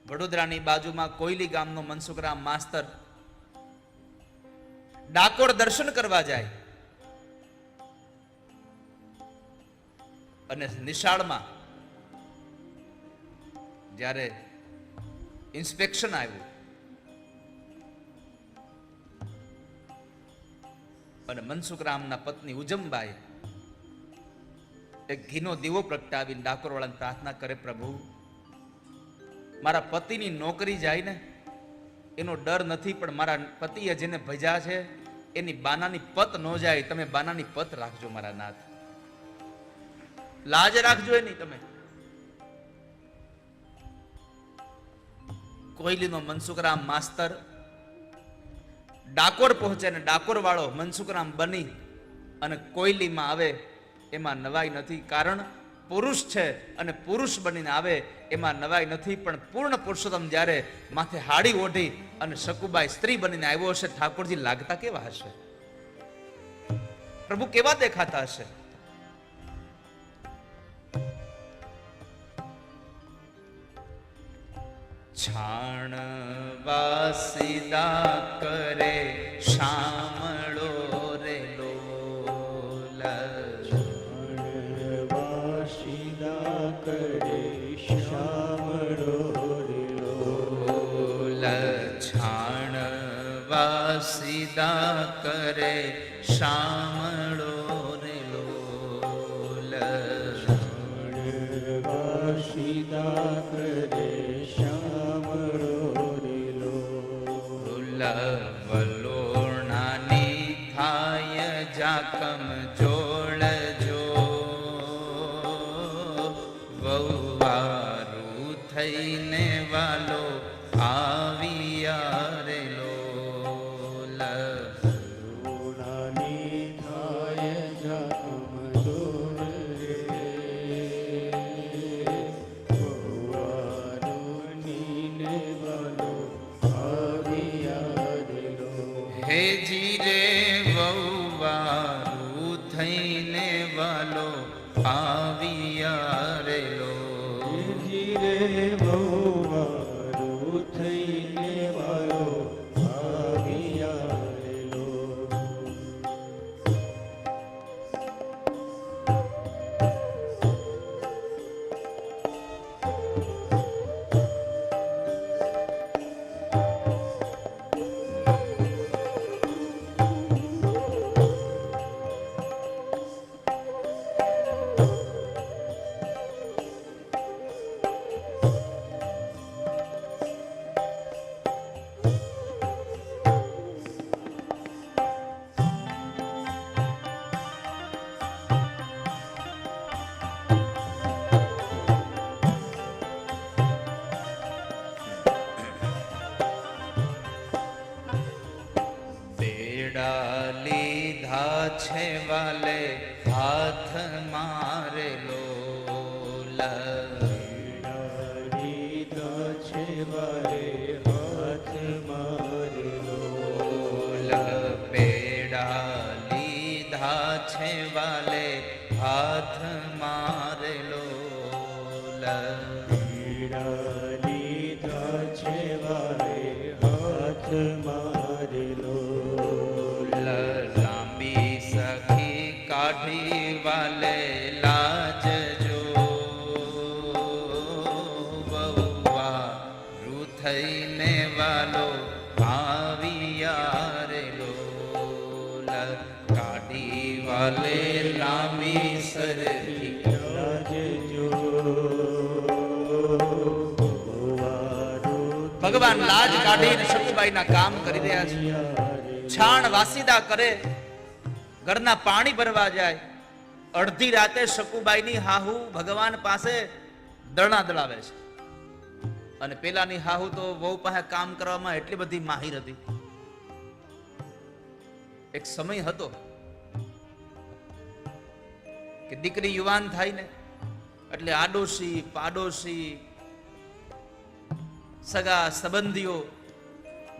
વડોદરાની બાજુમાં કોયલી ગામનો મનસુખરામ માસ્તર ડાકોર દર્શન કરવા જાય અને નિશાળમાં જ્યારે ઇન્સ્પેક્શન આવ્યું અને મનસુખરામના પત્ની ઉજમબાઈ એક ઘીનો દીવો પ્રગટાવીને ડાકોર વાળાને પ્રાર્થના કરે, પ્રભુ મારા પતિની નોકરી જાય ને એનો ડર નથી, પણ મારા પતિએ જેને ભજ્યા છે એની બાનાની પત ન જાય, તમે બાનાની પત રાખજો મારા નાથ, લાજ રાખજો એની તમે. કોયલીનો મનસુખરામ માસ્તર ડાકોર પહોંચે ને ડાકોર વાળો મનસુખરામ બની અને કોયલીમાં આવે એમાં નવાઈ નથી, કારણ પુરુષ છે અને પુરુષ બનીને આવે એમાં નવાઈ નથી. પણ પૂર્ણ પુરુષોત્તમ જ્યારે માથે હાડી ઓઢી અને શકુબાઈ સ્ત્રી બનીને આવ્યો હશે, ઠાકોરજી લાગતા કેવા હશે, પ્રભુ કેવા દેખાતા હશે. છાણ વાસીદા કરે શામળો રે લોલ, છાણ વાસીદા કરે શામળો રે લોલ, છાણ વાસીદા કરે શામળો રે લોલ, છાણ વાસીદા કરે વલોણાની થાય જાકમ જોડજો, વહુવારું થઈને વાલો આવ્યા રે લોલ, વલોણાની થાય જાકમ જોડજે, વહુવારું નીને વાલો હેજી રે વહુવારું થઈને વાલો આવ્યા રે લોલ, હેજી રે વહુવારું થઈને વાલો આવ્યા રે લોલ. લીધા છે વાલે હાથ મારે લોલ, લીધા છે વાલે હાથ મારે લોલ, પેડા લીધા છે વાલે હાથ મારે લોલ, પીડા લીધા છે વાલે હાથ મારે લોલ, લાંબી સખી કાઢી વાલે લાજ જો, વહુવારું થઈને વાલો આવ્યા રે લોલ, કાઢી વાલે લાંબી સરખી રાજજો, ભગવાન લાજ કાઢીને શકુબાઈના કામ કરી રહ્યા છે. છાણ વાસીદા કરે, ઘરના પાણી ભરવા જાય, અડધી રાતે શકુબાઈની હાહુ ભગવાન પાસે દરણા દળાવે છે અને પેલાની હાહુ તો વહુ પાસે કામ કરવામાં એટલી બધી માહિર હતી. એક સમય હતો કે દીકરી યુવાન થાય ને એટલે આડોશી પાડોશી સગા સંબંધીઓ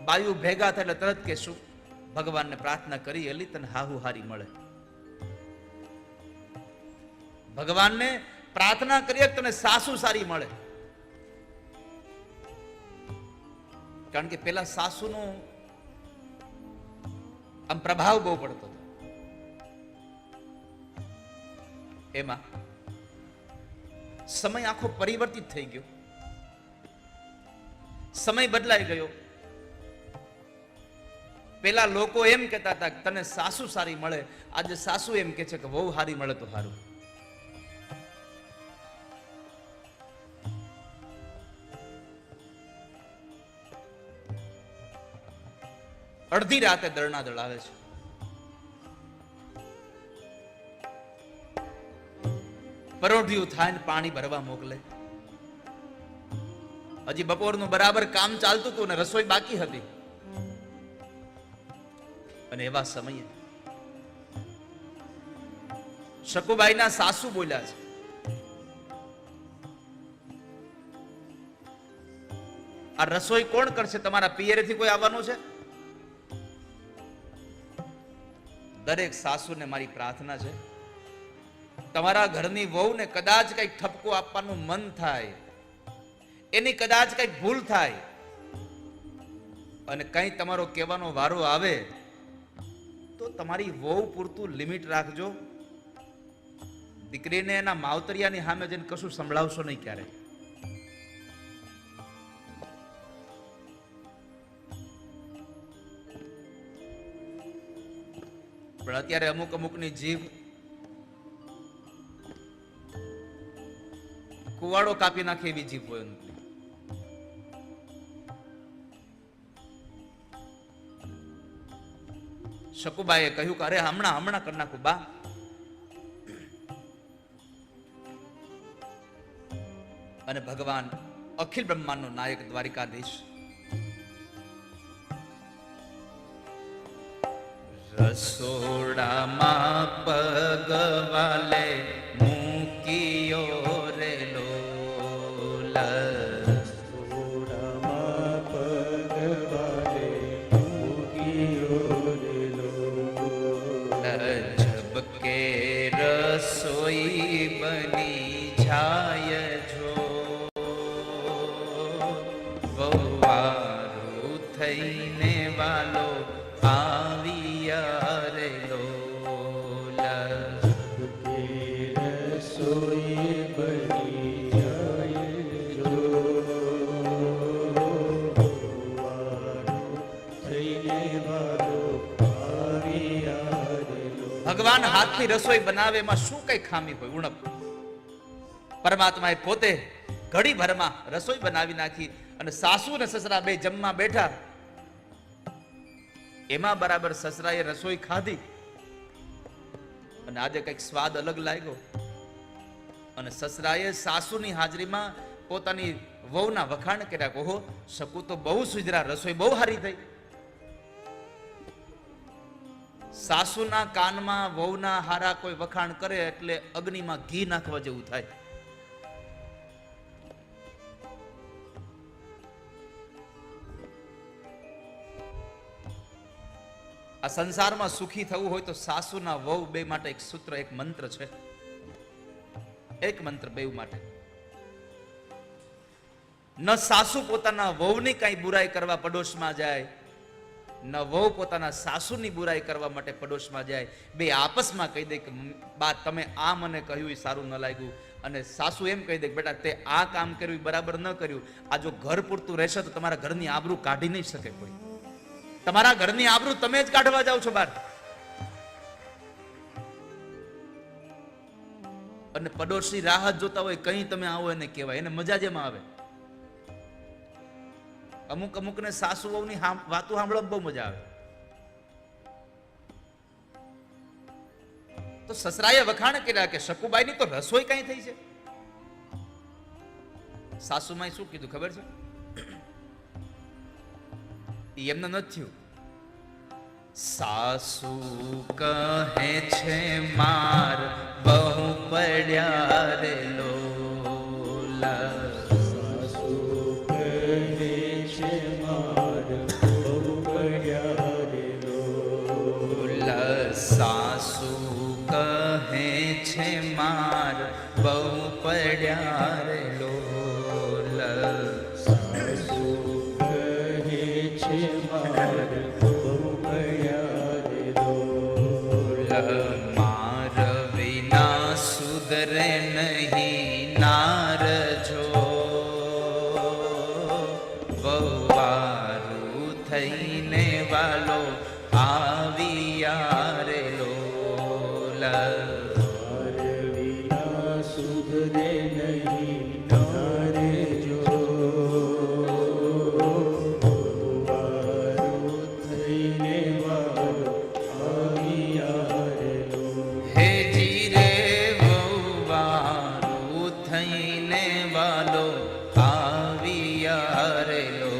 બાયુ ભેગા થાય એટલે તરત કે શું ભગવાનને પ્રાર્થના કરી એલી તને હાહુ હારી મળે. ભગવાનને પ્રાર્થના કરીએ તને સાસુ સારી મળે. કારણ કે પેલા સાસુનો આમ પ્રભાવ બહુ પડતો હતો. એમાં સમય આખો પરિવર્તિત થઈ ગયો, સમય બદલાઈ ગયો. પેલા લોકો એમ કહેતા હતા કે તને સાસુ સારી મળે, આજે સાસુ એમ કે છે કે વહુ સારી મળે તો સારું. અડધી રાતે દળના દળાવે છે. પરોઢિયું થાય ને પાણી ભરવા મોકલે. હજી બપોરનું બરાબર કામ ચાલતું હતું ને રસોઈ બાકી હતી. અને એવા સમયે શકુબાઈના સાસુ બોલ્યા છે, આ રસોઈ કોણ કરશે? તમારા પિયરેથી કોઈ આવવાનું છે? દરેક સાસુને મારી પ્રાર્થના છે, તમારા ઘરની વહુને કદાચ કઈક ઠપકો આપવાનું મન થાય, એની કદાચ કઈક ભૂલ થાય અને કઈ તમારો કહેવાનો વારો આવે તો તમારી વહુ પૂરતું લિમિટ રાખજો. દીકરીને એના માવતરિયાની સામે જઈને કશું સંભળાવશો નહીં ક્યારે. પણ અત્યારે અમુક અમુકની જીભ કુવાડો કાપી નાખે એવી જીભ હોય. શકુબાઈએ કહ્યું કે અરે હમણાં કરી નાખું બા. અને ભગવાન અખિલ બ્રહ્માંડનો નાયક દ્વારિકાધીશ રસોડામાં પગવાલે મૂકિયો રે લોલા. રસોડામાં પગવાલે મૂકિયો રે લોલા. ઝબકે રસોઈ બની જાય જો, વહુવારું થઈને વાલો આવ્યા રે લોલા. રસોઈ બની જાય જો, થઈને વાલો આવ્યા રે લોલા. ભગવાન હાથથી રસોઈ બનાવે એમાં શું કઈ ખામી હોય? ઉણપ. પરમાત્માએ પોતે ઘડી ભરમાં રસોઈ બનાવી નાખી અને સાસુ અને સસરા બે જમવા બેઠા. એમાં બરાબર સસરાએ રસોઈ ખાધી અને આજે કઈક સ્વાદ અલગ લાગ્યો અને સસરાએ સાસુની હાજરીમાં પોતાની વહુના વખાણ કર્યા. ઓહો, શકુ તો બહુ સુધરા, રસોઈ બહુ સારી થઈ. સાસુના કાનમાં વહુના હારા કોઈ વખાણ કરે એટલે અગ્નિમાં ઘી નાખવા જેવું થાય. આ સંસારમાં સુખી થવું હોય તો સાસુના વહુ બે માટે એક સૂત્ર, એક મંત્ર છે. એક મંત્ર બે માટે. ન સાસુ પોતાના વહુની કઈ બુરાઈ કરવા પડોશમાં જાય, ન વહુ પોતાના સાસુની બુરાઈ કરવા માટે પડોશમાં જાય. બે આપસમાં કહી દે કે બા તમે આ મને કહ્યું એ સારું ન લાગ્યું, અને સાસુ એમ કહી દે કે બેટા તે આ કામ કર્યું બરાબર ન કર્યું. આ જો ઘર પૂરતું રહેશે તો તમારા ઘરની આબરૂ કાઢી નહીં શકે કોઈ. તમારા ઘરની આબરૂ તમે જ કાઢવા જાઓ છો બહાર. અને પડોશી રાહત જોતા હોય કઈ તમે આવો એને કહેવાય, એને મજા જેમાં આવે. અમુક અમુકને સાસુ વહુની વાતો સાંભળવામાં બહુ મજા આવે. તો સસરાએ વખાણ કર્યા કે શકુબાઈની તો રસોઈ કઈ થઈ છે. સાસુમાએ શું કીધું ખબર છે? એમને નથી થયું. સાસુ કહે છે માર બહુ પડ્યા રે લોલા. સાસુ કહે છે માર બહુ પડ્યા રે લોલા. સાસુ કહે છે માર બહુ પડ્યા રે લોલા. સાસુ કહે થઈને વાલો આવ્યા રે લોલ. તારે વિના સુધરે નહીં તારે જો વારો થઈને વારો આવ્યા રે લો. હે જીરે વહુવારું થઈને વાલો આવ્યા રે લોલ.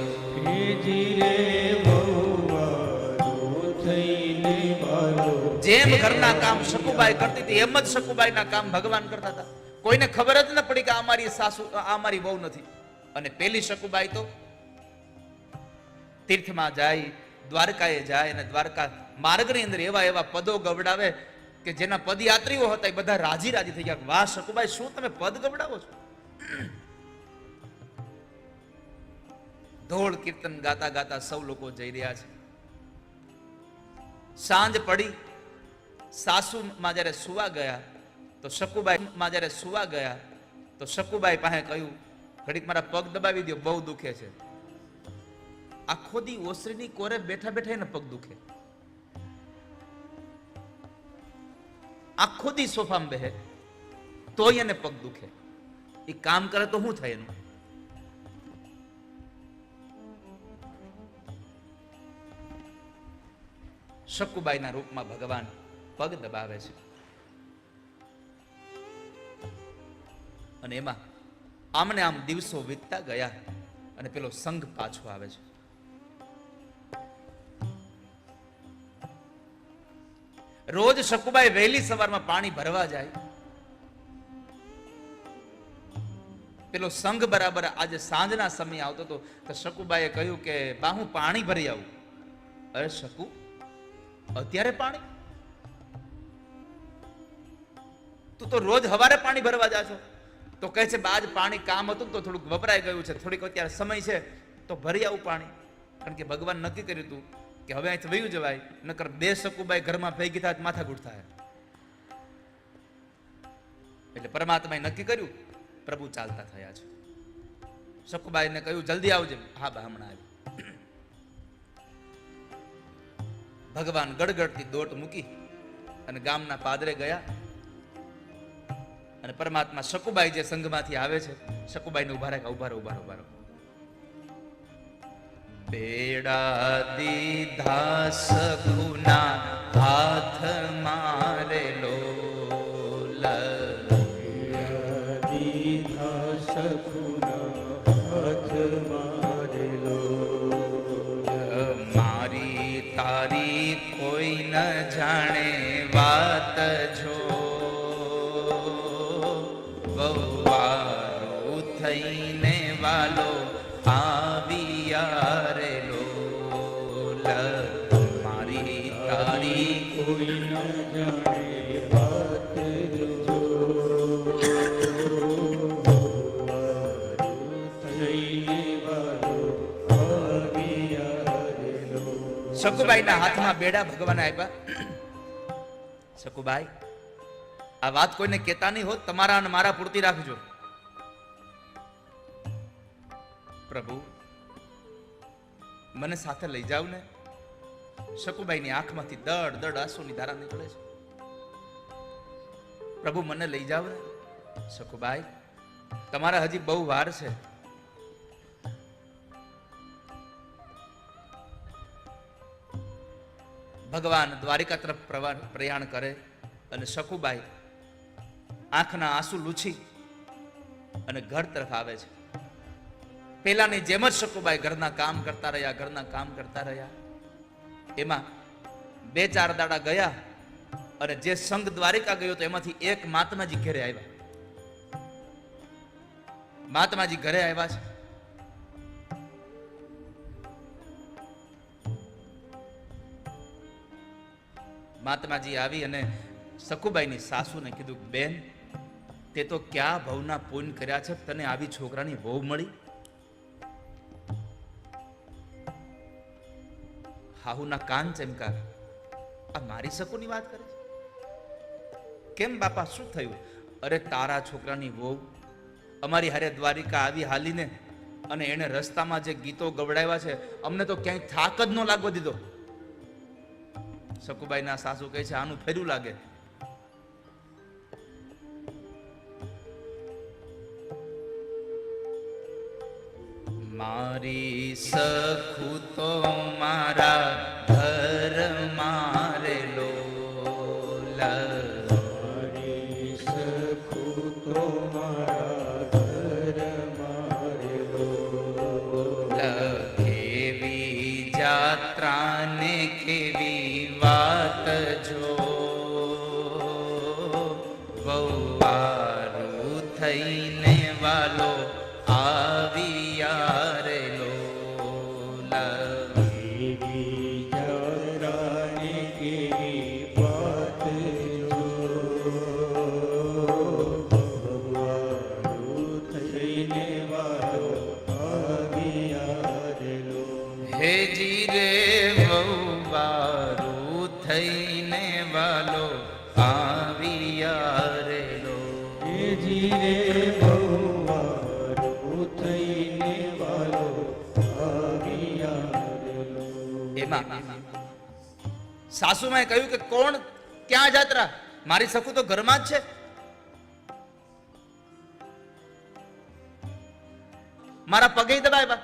જીરે વહુવારો થઈને વાલો. જેમ ઘરના કામ શકુબાઈ કરતી હતી એમ જ શકુબાઈના કામ ભગવાન કરતા હતા. કોઈને ખબર જ ન પડી કે આ મારી સાસુ આ મારી વહુ નથી. અને પેલી શકુબાઈ તો તીર્થમાં જાય, દ્વારકાએ જાય અને દ્વારકા માર્ગની અંદર એવા એવા પદો ગવડાવે કે જેના પદયાત્રીઓ હતા એ બધા રાજી રાજી થઈ ગયા. વાહ શકુબાઈ, શું તમે પદ ગવડાવો છો? ધોળ કીર્તન ગાતા ગાતા સૌ લોકો જઈ રહ્યા છે. સાંજ પડી, સાસુ માં જ્યારે સુવા ગયા તો શકુબાઈ પાસે કહ્યું, ઘડીક મારા પગ દબાવી દો, બહુ દુખે છે. આખો દી ઓસરીની કોરે બેઠા બેઠા એને પગ દુખે. આખો દી સોફામાં બેહે તોય એને પગ દુખે. એ કામ કરે તો શું થાય એનું? શકુબાઈના રૂપમાં ભગવાન પગ દબાવે છે અને એમાં આમને આમ દિવસો વીતતા ગયા અને પેલો સંઘ પાછો આવે છે. રોજ શકુબાઈ વહેલી સવારમાં પાણી ભરવા જાય. પેલો સંઘ બરાબર આજે સાંજના સમય આવતો હતો તો શકુબાઈએ કહ્યું કે બા હું પાણી ભરી આવું. અરે શકુ, અત્યારે પાણી? તું તો રોજ હવારે પાણી ભરવા જા છો. તો કહે છે બાજ પાણી કામ હતું તો થોડુંક વપરાઈ ગયું છે, થોડીક અત્યારે સમય છે તો ભરી આવું પાણી. કારણ કે ભગવાન નક્કી કર્યું હતું કે હવે અહીંથી વયું જવાય, નકર બે શકુબાઈ ઘરમાં ભેગી થાય માથાકૂટ થાય. એટલે પરમાત્માએ નક્કી કર્યું, પ્રભુ ચાલતા થયા છે. શકુબાઈને કહ્યું જલ્દી આવજે. હા બા હમણાં આવી. ભગવાન ગડગડતી દોટ મૂકી અને ગામના પાદરે ગયા અને પરમાત્મા શકુબાઈ જે સંઘમાંથી આવે છે, શકુબાઈને ઉભા રાખ્યા. ઉભા રહો, ઉભા રહો, ઉભા રહો. બેડા દીધા સખુના હાથ મારે લોલ. દીધા સખુના હાથ મારે લો. મારી તારી કોઈ ન જાણે વાત જો, વહુવારો થઈને વાલો આવ્યા રે લોલ. મારી તારી કોઈ ન જાણે વાત જો, થઈને વાલો આવ્યા રે લો. શકુબાઈના હાથમાં બેડા ભગવાને આપ્યા. શકુબાઈ, આ વાત કોઈને કહેતા નહીં હોત, તમારા અને મારા પૂરતી રાખજો. પ્રભુ મને સાથે લઈ જાવ ને. શકુબાઈની આંખમાંથી દડ દડ આંસુની ધારા નીકળે છે. પ્રભુ મને લઈ જાવ ને. શકુબાઈ, તમારા હજી બહુ વાર છે. ભગવાન દ્વારિકા તરફ પ્રયાણ કરે અને શકુબાઈ આંખના આંસુ લૂછી અને ઘર તરફ આવે છે. પેલાની જેમ જ શકુબાઈ ઘરના કામ કરતા રહ્યા. એમાં 2-4 દાડા ગયા અને જે સંઘ દ્વારિકા ગયો તો એમાંથી એક મહાત્માજી ઘરે આવ્યા. મહાત્માજી ઘરે આવ્યા છે. મહાત્માજી આવી અને શકુબાઈની સાસુને કીધું, બેન તે તો ક્યાં ભવના પુણ્ય કર્યા છે, તને આવી છોકરાની વહુ મળી. હાહુના કાન ચમકા. આ મારી શકુની વાત કરે છે? કેમ બાપા, શું થયું? અરે તારા છોકરાની વહુ અમારી હારે દ્વારિકા આવી હાલીને અને એને રસ્તામાં જે ગીતો ગવડાવ્યા છે અમને તો ક્યાંય થાક જ ન લાગવા દીધો. સકુબાઈના સાસુ કહે છે આનું ફેર્યું લાગે. મારી સખુ તો મારા ઘર મારે લોલ, મારી સખુ તો મારા ઘર મારે લોલ. કેવી જાત્રા ને કેવી વાત જો, વહુવારું થઈને વાલો આવ્યા રે લોલ. કેવી જાત્રા ને કેવી વાત જો, ભગવાન થઈને વાલો આવ્યા રે લોલ. હેજી રે વહુવારું થઈને વાલો આવ્યા રે લોલ. જી રે ભગવાન થઈને વાલો આવ્યા રે લોલ. એમાં સાસુમાએ કહ્યું કે કોણ ક્યાં જાત્રા, મારી સખુ તો ઘરમાં જ છે. મારા પગે દબાવ્યા.